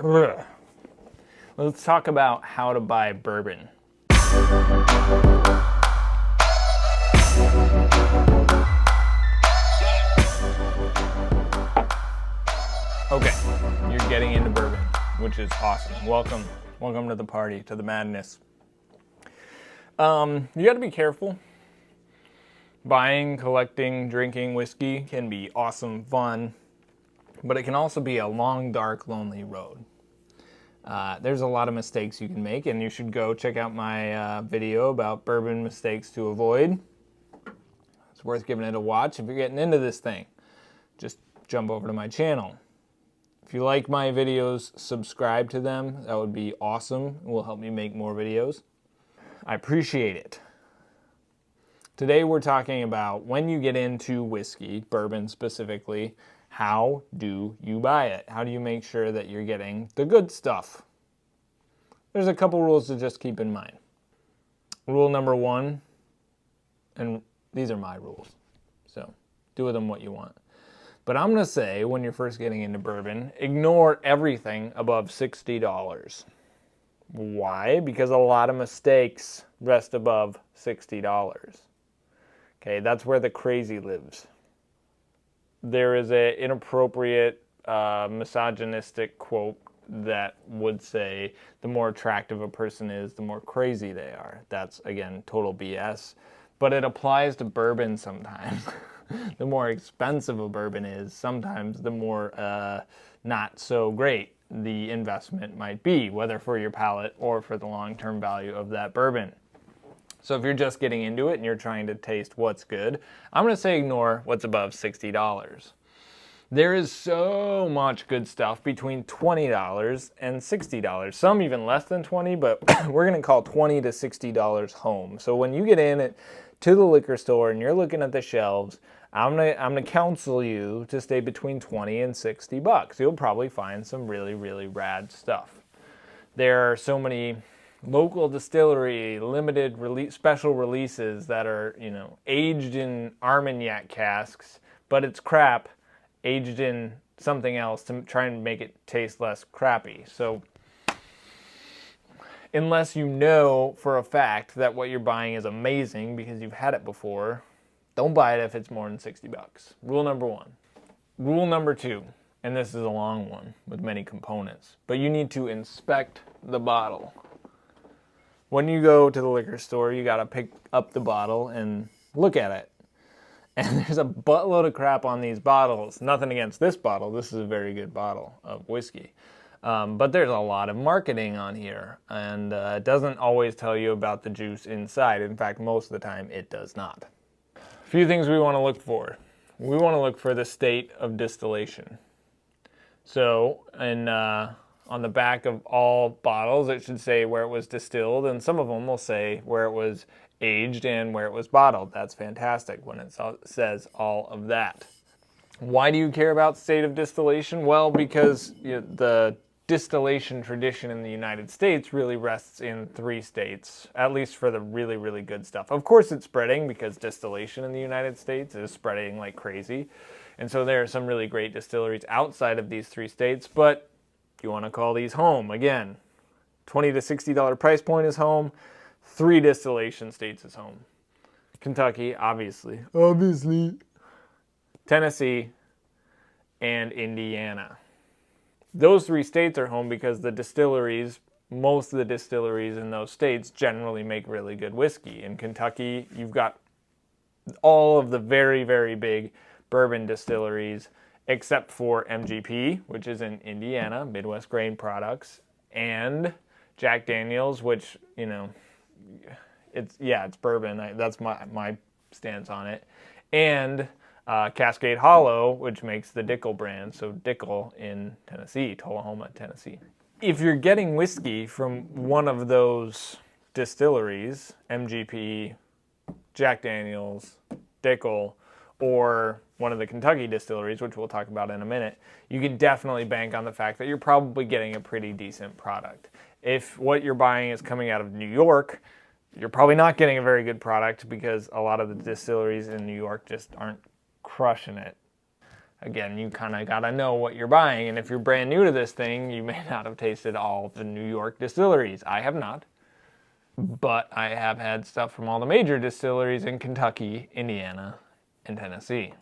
Ugh. Let's talk about how to buy bourbon. Okay, you're getting into bourbon, which is awesome. Welcome to the party, to the madness. You got to be careful. Buying, collecting, drinking whiskey can be awesome, fun, but it can also be a long, dark, lonely road. There's a lot of mistakes you can make, and you should go check out my video about bourbon mistakes to avoid. It's worth giving it a watch if you're getting into this thing. Just jump over to my channel. If you like my videos, subscribe to them. That would be awesome. It will help me make more videos. I appreciate it. Today we're talking about when you get into whiskey, bourbon specifically, how do you buy it? How do you make sure that you're getting the good stuff? There's a couple rules to just keep in mind. Rule number one, and these are my rules, so do with them what you want. But I'm going to say, when you're first getting into bourbon, ignore everything above $60. Why? Because a lot of mistakes rest above $60. Okay, that's where the crazy lives. There is an inappropriate, misogynistic quote that would say, the more attractive a person is, the more crazy they are. That's, again, total BS. But it applies to bourbon sometimes. The more expensive a bourbon is, sometimes the more not so great the investment might be, whether for your palate or for the long-term value of that bourbon. So if you're just getting into it and you're trying to taste what's good, I'm going to say ignore what's above $60. There is so much good stuff between $20 and $60. Some even less than $20, but we're going to call $20 to $60 home. So when you get in to the liquor store and you're looking at the shelves, I'm gonna counsel you to stay between $20 and $60. You'll probably find some really, really rad stuff. There are so many local distillery limited special releases that are, aged in Armagnac casks, but it's crap aged in something else to try and make it taste less crappy. So unless you know for a fact that what you're buying is amazing because you've had it before, don't buy it if it's more than $60. Rule number one. Rule number two, and this is a long one with many components, but you need to inspect the bottle. When you go to the liquor store, you got to pick up the bottle and look at it. And there's a buttload of crap on these bottles. Nothing against this bottle. This is a very good bottle of whiskey. But there's a lot of marketing on here, and it doesn't always tell you about the juice inside. In fact, most of the time, it does not. A few things we want to look for. We want to look for the state of distillation. So, on the back of all bottles, it should say where it was distilled, and some of them will say where it was aged and where it was bottled. That's fantastic when it says all of that. Why do you care about state of distillation? Well, because the distillation tradition in the United States really rests in 3 states, at least for the really, really good stuff. Of course it's spreading because distillation in the United States is spreading like crazy. And so there are some really great distilleries outside of these 3 states, but you want to call these home. Again, $20 to $60 price point is home. 3 distillation states is home. Kentucky, obviously. Tennessee, and Indiana. Those 3 states are home because the distilleries, most of the distilleries in those states generally make really good whiskey. In Kentucky, you've got all of the very, very big bourbon distilleries, except for MGP, which is in Indiana, Midwest Grain Products, and Jack Daniel's, which, it's bourbon. That's my stance on it. And Cascade Hollow, which makes the Dickel brand, so Dickel in Tennessee, Tullahoma, Tennessee. If you're getting whiskey from one of those distilleries, MGP, Jack Daniel's, Dickel, or one of the Kentucky distilleries, which we'll talk about in a minute, you can definitely bank on the fact that you're probably getting a pretty decent product. If what you're buying is coming out of New York, you're probably not getting a very good product because a lot of the distilleries in New York just aren't crushing it. Again, you kind of got to know what you're buying. And if you're brand new to this thing, you may not have tasted all of the New York distilleries. I have not. But I have had stuff from all the major distilleries in Kentucky, Indiana, and Tennessee.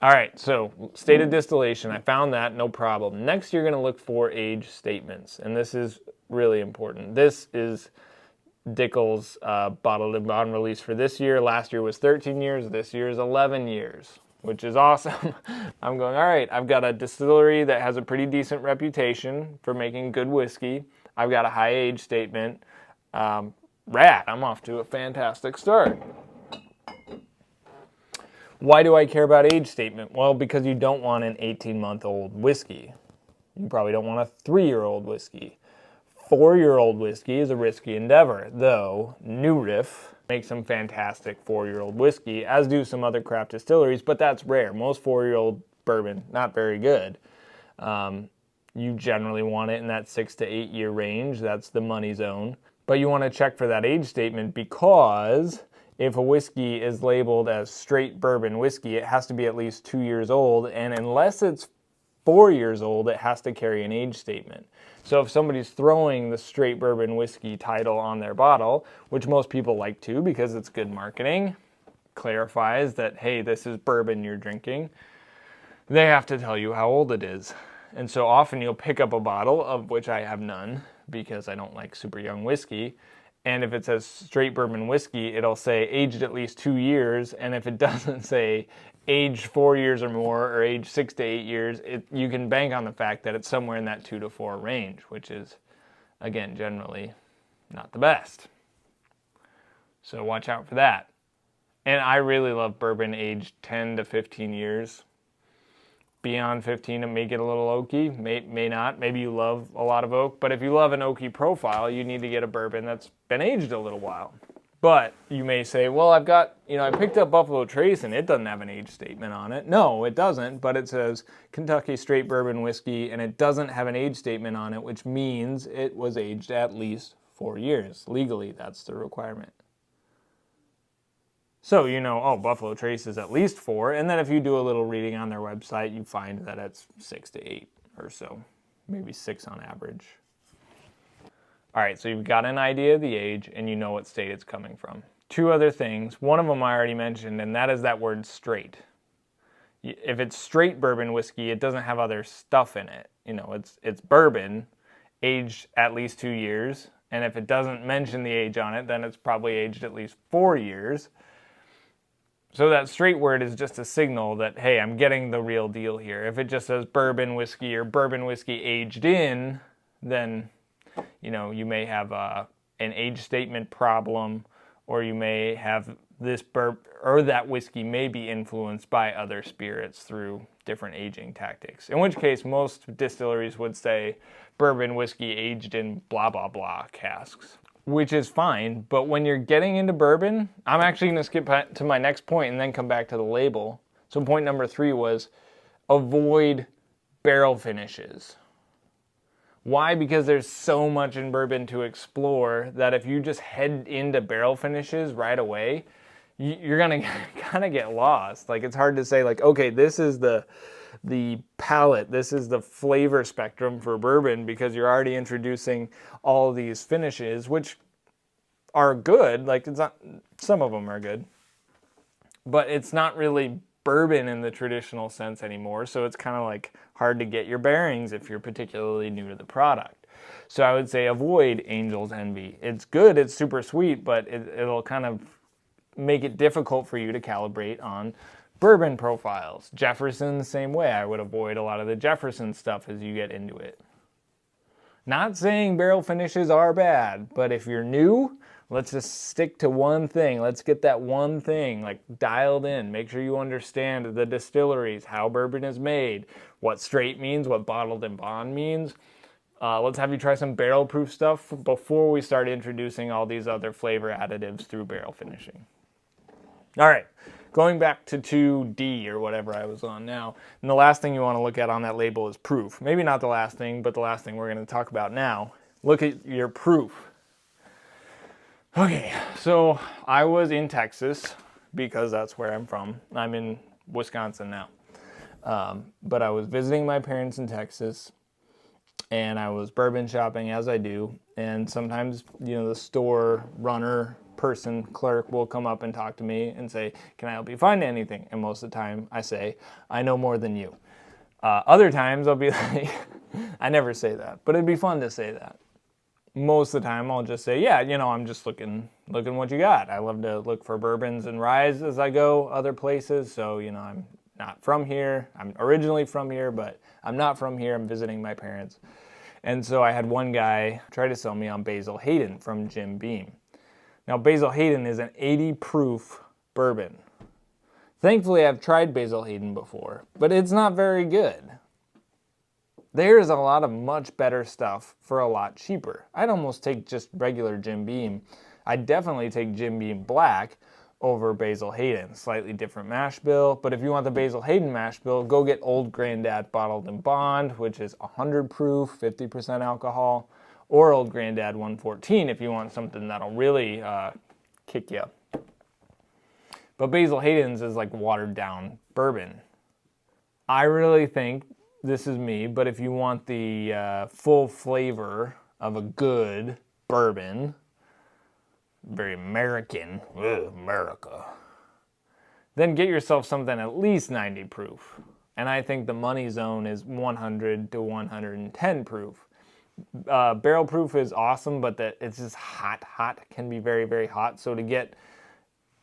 All right, so state of distillation, I found that, no problem. Next, you're going to look for age statements, and this is really important. This is Dickel's bottled and bond release for this year. Last year was 13 years, this year is 11 years, which is awesome. I'm going, all right, I've got a distillery that has a pretty decent reputation for making good whiskey. I've got a high age statement. Rad, I'm off to a fantastic start. Why do I care about age statement? Well, because you don't want an 18-month-old whiskey. You probably don't want a 3-year-old whiskey. 4-year-old whiskey is a risky endeavor, though New Riff makes some fantastic 4-year-old whiskey, as do some other craft distilleries, but that's rare. Most 4-year-old bourbon, not very good. You generally want it in that 6 to 8 year range. That's the money zone. But you want to check for that age statement because if a whiskey is labeled as straight bourbon whiskey, it has to be at least 2 years old, and unless it's 4 years old, it has to carry an age statement. So if somebody's throwing the straight bourbon whiskey title on their bottle, which most people like to because it's good marketing, clarifies that, hey, this is bourbon you're drinking, they have to tell you how old it is. And so often you'll pick up a bottle, of which I have none, because I don't like super young whiskey, and if it says straight bourbon whiskey, it'll say aged at least 2 years, and if it doesn't say aged 4 years or more, or aged 6 to 8 years, you can bank on the fact that it's somewhere in that 2 to 4 range, which is, again, generally not the best. So watch out for that. And I really love bourbon aged 10 to 15 years. Beyond 15, it may get a little oaky, may not. Maybe you love a lot of oak, but if you love an oaky profile, you need to get a bourbon that's been aged a little while. But you may say, well, I've got, I picked up Buffalo Trace and it doesn't have an age statement on it. No, it doesn't, but it says Kentucky straight bourbon whiskey and it doesn't have an age statement on it, which means it was aged at least 4 years. Legally, that's the requirement. So Buffalo Trace is at least 4, and then if you do a little reading on their website, you find that it's 6 to 8 or so, maybe 6 on average. All right, so you've got an idea of the age, and you know what state it's coming from. 2 other things. One of them I already mentioned, and that is that word straight. If it's straight bourbon whiskey, it doesn't have other stuff in it. It's bourbon, aged at least 2 years, and if it doesn't mention the age on it, then it's probably aged at least 4 years. So that straight word is just a signal that, hey, I'm getting the real deal here. If it just says bourbon whiskey or bourbon whiskey aged in, then, you may have an age statement problem, or you may have this or that whiskey may be influenced by other spirits through different aging tactics. In which case, most distilleries would say bourbon whiskey aged in blah, blah, blah casks. Which is fine, but when you're getting into bourbon, I'm actually going to skip to my next point and then come back to the label. So point number 3 was avoid barrel finishes. Why? Because there's so much in bourbon to explore that if you just head into barrel finishes right away, you're going to kind of get lost. Like, it's hard to say, like, okay, this is the palate, this is the flavor spectrum for bourbon, because you're already introducing all these finishes, which are good. Like, it's not, some of them are good, but it's not really bourbon in the traditional sense anymore. So it's kind of like hard to get your bearings if you're particularly new to the product. So I would say avoid Angel's Envy. It's good, it's super sweet, but it'll kind of make it difficult for you to calibrate on bourbon profiles. Jefferson, the same way. I would avoid a lot of the Jefferson stuff as you get into it. Not saying barrel finishes are bad, but if you're new, let's just stick to one thing. Let's get that one thing like dialed in. Make sure you understand the distilleries, how bourbon is made, what straight means, what bottled and bond means. Let's have you try some barrel proof stuff before we start introducing all these other flavor additives through barrel finishing. All right. Going back to 2D or whatever I was on now, and the last thing you want to look at on that label is proof. Maybe not the last thing, but the last thing we're going to talk about now. Look at your proof. Okay, so I was in Texas because that's where I'm from. I'm in Wisconsin now. But I was visiting my parents in Texas, and I was bourbon shopping as I do. And sometimes, the store runner person, clerk will come up and talk to me and say, can I help you find anything? And most of the time I say, I know more than you. Other times I'll be like, I never say that, but it'd be fun to say that. Most of the time I'll just say, yeah, I'm just looking what you got. I love to look for bourbons and ryes as I go other places. So, I'm not from here. I'm originally from here, but I'm not from here. I'm visiting my parents. And so I had one guy try to sell me on Basil Hayden from Jim Beam. Now, Basil Hayden is an 80 proof bourbon. Thankfully, I've tried Basil Hayden before, but it's not very good. There's a lot of much better stuff for a lot cheaper. I'd almost take just regular Jim Beam. I'd definitely take Jim Beam Black over Basil Hayden. Slightly different mash bill, but if you want the Basil Hayden mash bill, go get Old Grandad Bottled in Bond, which is 100 proof, 50% alcohol, or Old Grandad 114 if you want something that'll really kick you. But Basil Hayden's is like watered down bourbon. I really think, this is me, but if you want the full flavor of a good bourbon, very American, America, then get yourself something at least 90 proof. And I think the money zone is 100 to 110 proof. Barrel proof is awesome, but it's just hot, can be very, very hot. So to get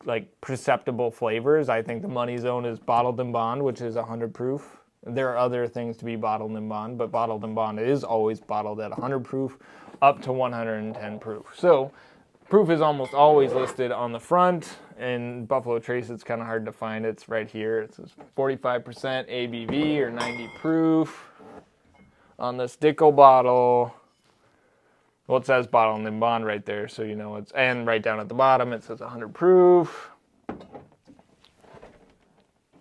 like perceptible flavors, I think the money zone is Bottled in Bond, which is 100 proof. There are other things to be bottled in bond, but bottled in bond is always bottled at 100 proof up to 110 proof. So proof is almost always listed on the front. In Buffalo Trace, it's kind of hard to find. It's right here. It says 45% ABV or 90 proof. On this Dickel bottle, well, it says bottled in bond right there, so it's, and right down at the bottom it says 100 proof.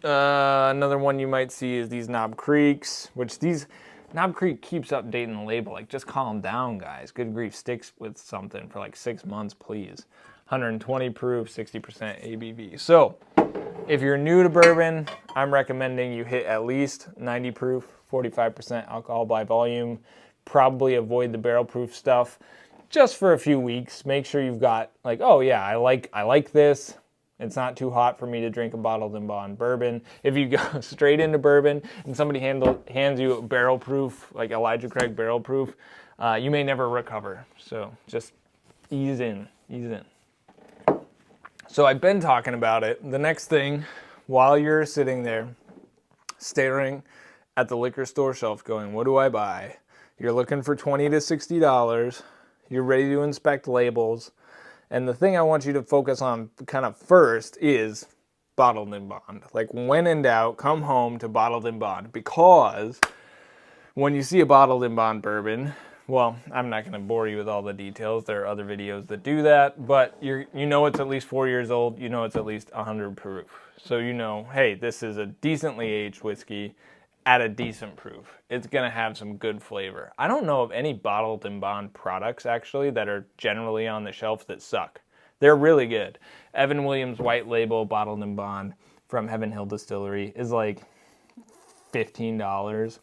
Another one you might see is these Knob Creeks, which Knob Creek keeps updating the label. Like, just calm down, guys. Good grief, sticks with something for like 6 months, please. 120 proof, 60% ABV. So, if you're new to bourbon, I'm recommending you hit at least 90 proof, 45% alcohol by volume. Probably avoid the barrel proof stuff just for a few weeks. Make sure you've got like, oh yeah, I like this. It's not too hot for me to drink a bottled in bond bourbon. If you go straight into bourbon and somebody hands you a barrel proof, like Elijah Craig barrel proof, you may never recover. So just ease in. So I've been talking about it. The next thing, while you're sitting there staring at the liquor store shelf going, what do I buy? You're looking for $20 to $60. You're ready to inspect labels. And the thing I want you to focus on kind of first is bottled in bond. Like, when in doubt, come home to bottled in bond. Because when you see a bottled in bond bourbon, well, I'm not going to bore you with all the details. There are other videos that do that. But you know it's at least 4 years old. You know it's at least 100 proof. So hey, this is a decently aged whiskey at a decent proof. It's going to have some good flavor. I don't know of any bottled in bond products, actually, that are generally on the shelf that suck. They're really good. Evan Williams White Label Bottled in Bond from Heaven Hill Distillery is like $15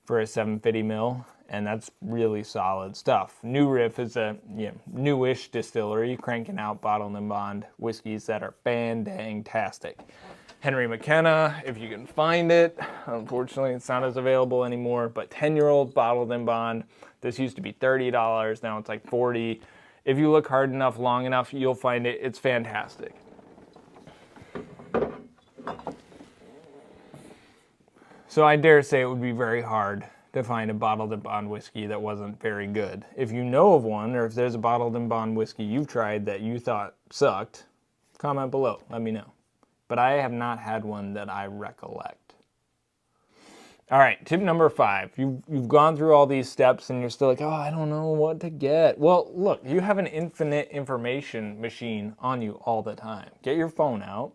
for a 750 mil, and that's really solid stuff. New Riff is a newish distillery cranking out Bottled in Bond whiskeys that are fan-dang-tastic. Henry McKenna, if you can find it. Unfortunately, it's not as available anymore, but 10-year-old bottled in bond. This used to be $30, now it's like $40. If you look hard enough, long enough, you'll find it. It's fantastic. So I dare say it would be very hard to find a bottled in bond whiskey that wasn't very good. If you know of one, or if there's a bottled in bond whiskey you've tried that you thought sucked, comment below, let me know. But I have not had one that I recollect. All right, tip number 5. You've gone through all these steps and you're still like, oh, I don't know what to get. Well, look, you have an infinite information machine on you all the time. Get your phone out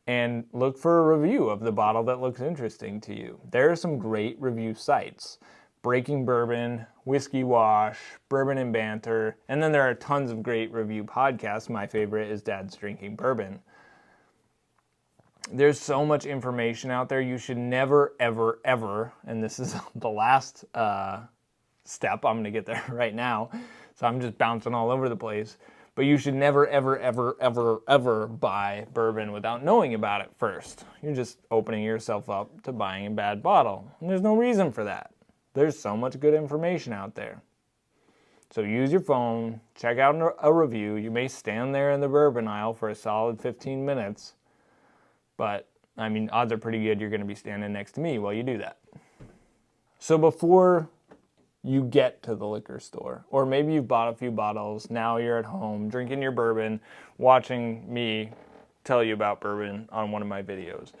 and look for a review of the bottle that looks interesting to you. There are some great review sites. Breaking Bourbon, Whiskey Wash, Bourbon and Banter, and then there are tons of great review podcasts. My favorite is Dad's Drinking Bourbon. There's so much information out there. You should never, ever, ever, and this is the last step. I'm going to get there right now, so I'm just bouncing all over the place. But you should never, ever, ever, ever, ever buy bourbon without knowing about it first. You're just opening yourself up to buying a bad bottle. And there's no reason for that. There's so much good information out there. So use your phone, check out a review. You may stand there in the bourbon aisle for a solid 15 minutes. But, I mean, odds are pretty good you're going to be standing next to me while you do that. So before you get to the liquor store, or maybe you've bought a few bottles, now you're at home drinking your bourbon, watching me tell you about bourbon on one of my videos.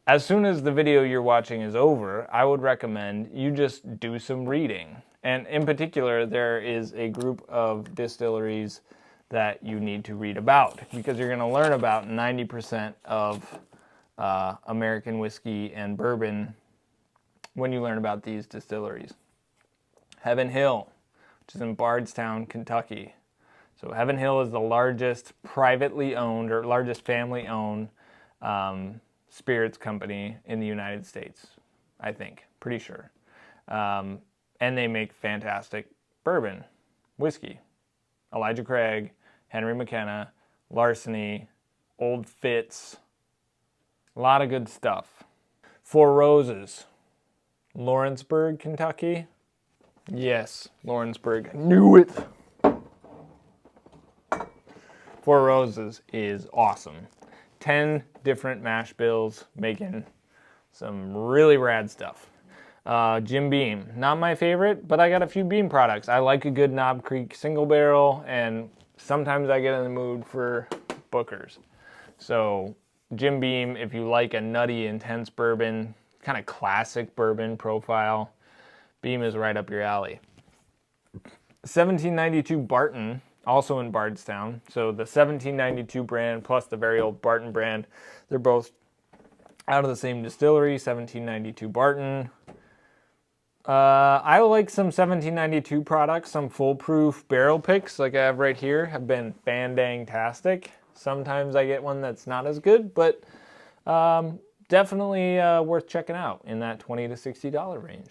As soon as the video you're watching is over, I would recommend you just do some reading. And in particular, there is a group of distilleries that you need to read about, because you're going to learn about 90% of American whiskey and bourbon when you learn about these distilleries. Heaven Hill, which is in Bardstown, Kentucky. So Heaven Hill is the largest privately owned or largest family owned spirits company in the United States, I think, pretty sure. And they make fantastic bourbon, whiskey. Elijah Craig, Henry McKenna, Larceny, Old Fitz, a lot of good stuff. Four Roses, Lawrenceburg, Kentucky. Yes, Lawrenceburg. I knew it. Four Roses is awesome. 10 different mash bills making some really rad stuff. Jim Beam, not my favorite, but I got a few Beam products. I like a good Knob Creek single barrel, and sometimes I get in the mood for Booker's. So Jim Beam, if you like a nutty, intense bourbon, kind of classic bourbon profile, Beam is right up your alley. 1792 Barton, also in Bardstown. So the 1792 brand plus the very old Barton brand, they're both out of the same distillery, 1792 Barton. I like some 1792 products. Some foolproof barrel picks like I have right here have been fan-dang-tastic. Sometimes I get one that's not as good, but definitely worth checking out in that $20 to $60 range.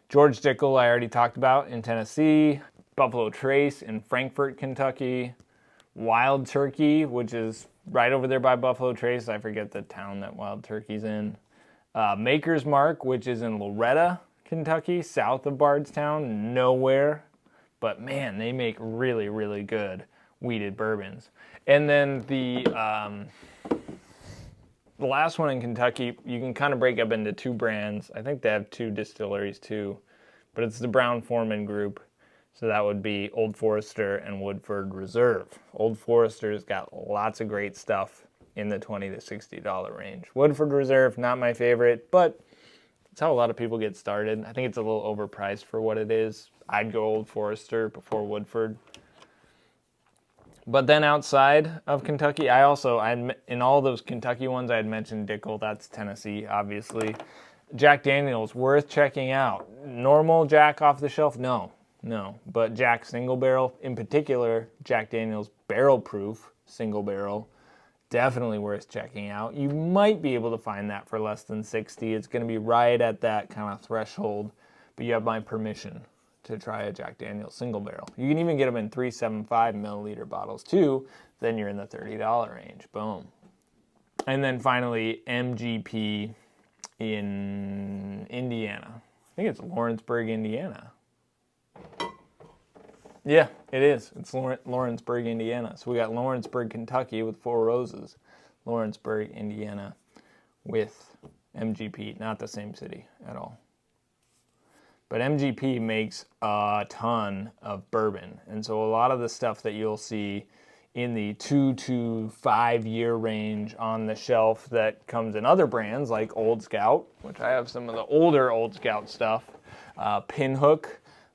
George Dickel, I already talked about in Tennessee. Buffalo Trace in Frankfort, Kentucky. Wild Turkey, which is right over there by Buffalo Trace. I forget the town that Wild Turkey's in. Maker's Mark, which is in Loretta, Kentucky, south of Bardstown, nowhere. But man, they make really, really good wheated bourbons. And then the last one in Kentucky, you can kind of break up into two brands. I think they have two distilleries too, but it's the Brown-Forman Group. So that would be Old Forester and Woodford Reserve. Old Forester's got lots of great stuff in the $20 to $60 range. Woodford Reserve, not my favorite, but it's how a lot of people get started. I think it's a little overpriced for what it is. I'd go Old Forester before Woodford. But then outside of Kentucky, in all those Kentucky ones, I had mentioned Dickel. That's Tennessee, obviously. Jack Daniel's, worth checking out. Normal Jack off the shelf? No. But Jack single barrel, in particular, Jack Daniel's barrel proof single barrel, definitely worth checking out. You might be able to find that for less than $60. It's going to be right at that kind of threshold, but you have my permission to try a Jack Daniel's single barrel. You can even get them in 375 milliliter bottles too. Then you're in the $30 range. Boom. And then finally, MGP in Indiana. I think it's Lawrenceburg, Indiana. Yeah, it is. It's Lawrenceburg, Indiana. So we got Lawrenceburg, Kentucky with Four Roses. Lawrenceburg, Indiana with MGP. Not the same city at all. But MGP makes a ton of bourbon. And so a lot of the stuff that you'll see in the 2 to 5 year range on the shelf that comes in other brands like Old Scout, which I have some of the older Old Scout stuff, Pinhook,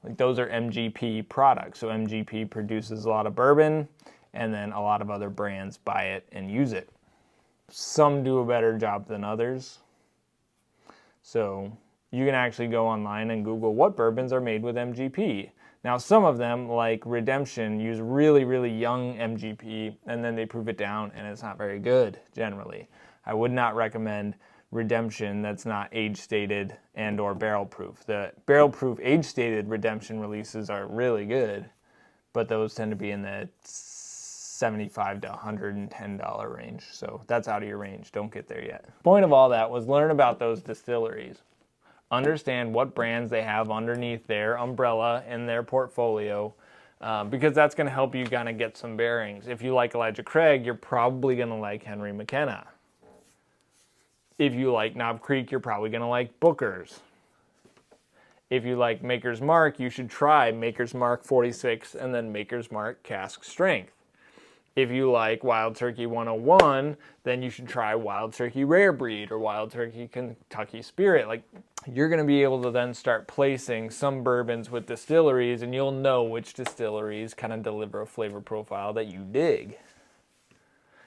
like those are MGP products. So MGP produces a lot of bourbon, and then a lot of other brands buy it and use it. Some do a better job than others. So you can actually go online and Google what bourbons are made with MGP. Now some of them, like Redemption, use really, really young MGP, and then they prove it down, and it's not very good generally. I would not recommend redemption that's not age stated and or barrel proof. The barrel proof age stated redemption releases are really good, but those tend to be in the $75 to $110 range. So that's out of your range. Don't get there yet. Point of all that was learn about those distilleries. Understand what brands they have underneath their umbrella in their portfolio, because that's going to help you kind of get some bearings. If you like Elijah Craig, you're probably going to like Henry McKenna. If you like Knob Creek, you're probably going to like Booker's. If you like Maker's Mark, you should try Maker's Mark 46 and then Maker's Mark Cask Strength. If you like Wild Turkey 101, then you should try Wild Turkey Rare Breed or Wild Turkey Kentucky Spirit. Like, you're going to be able to then start placing some bourbons with distilleries, and you'll know which distilleries kind of deliver a flavor profile that you dig.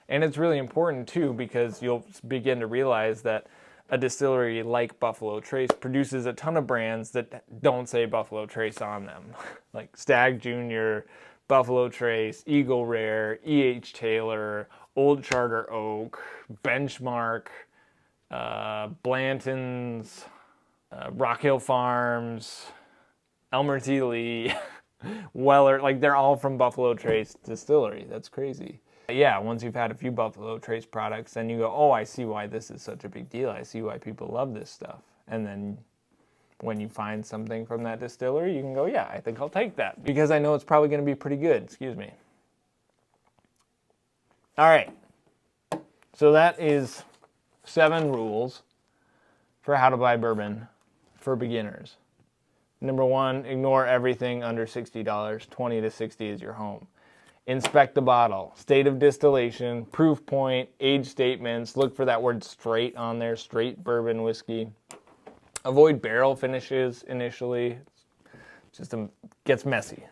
And it's really important too, because you'll begin to realize that a distillery like Buffalo Trace produces a ton of brands that don't say Buffalo Trace on them. Like Stag Jr., Buffalo Trace, Eagle Rare, E.H. Taylor, Old Charter Oak, Benchmark, Blanton's, Rock Hill Farms, Elmer T. Lee, Weller. Like, they're all from Buffalo Trace Distillery. That's crazy. Yeah, once you've had a few Buffalo Trace products, then you go, oh, I see why this is such a big deal. I see why people love this stuff. And then when you find something from that distillery, you can go, yeah, I think I'll take that, because I know it's probably going to be pretty good. Excuse me. All right. So that is 7 rules for how to buy bourbon for beginners. Number 1, ignore everything under $60. 20 to 60 is your home. Inspect the bottle, state of distillation, proof point, age statements. Look for that word straight on there, straight bourbon whiskey. Avoid barrel finishes initially. Just gets messy.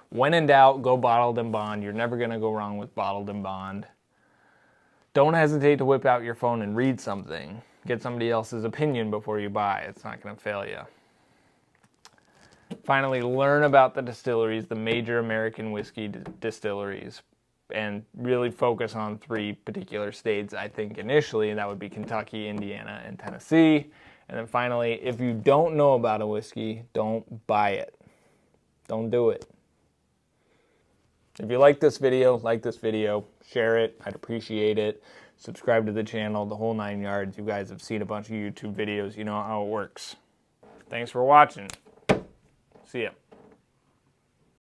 When in doubt, go bottled and bond. You're never going to go wrong with bottled and bond. Don't hesitate to whip out your phone and read something. Get somebody else's opinion before you buy. It's not going to fail you. Finally, learn about the distilleries, the major American whiskey distilleries, and really focus on 3 particular states, I think, initially, and that would be Kentucky, Indiana, and Tennessee. And then finally, if you don't know about a whiskey, don't buy it. Don't do it. If you like this video, share it. I'd appreciate it. Subscribe to the channel, the whole 9 yards. You guys have seen a bunch of YouTube videos. You know how it works. Thanks for watching. See ya.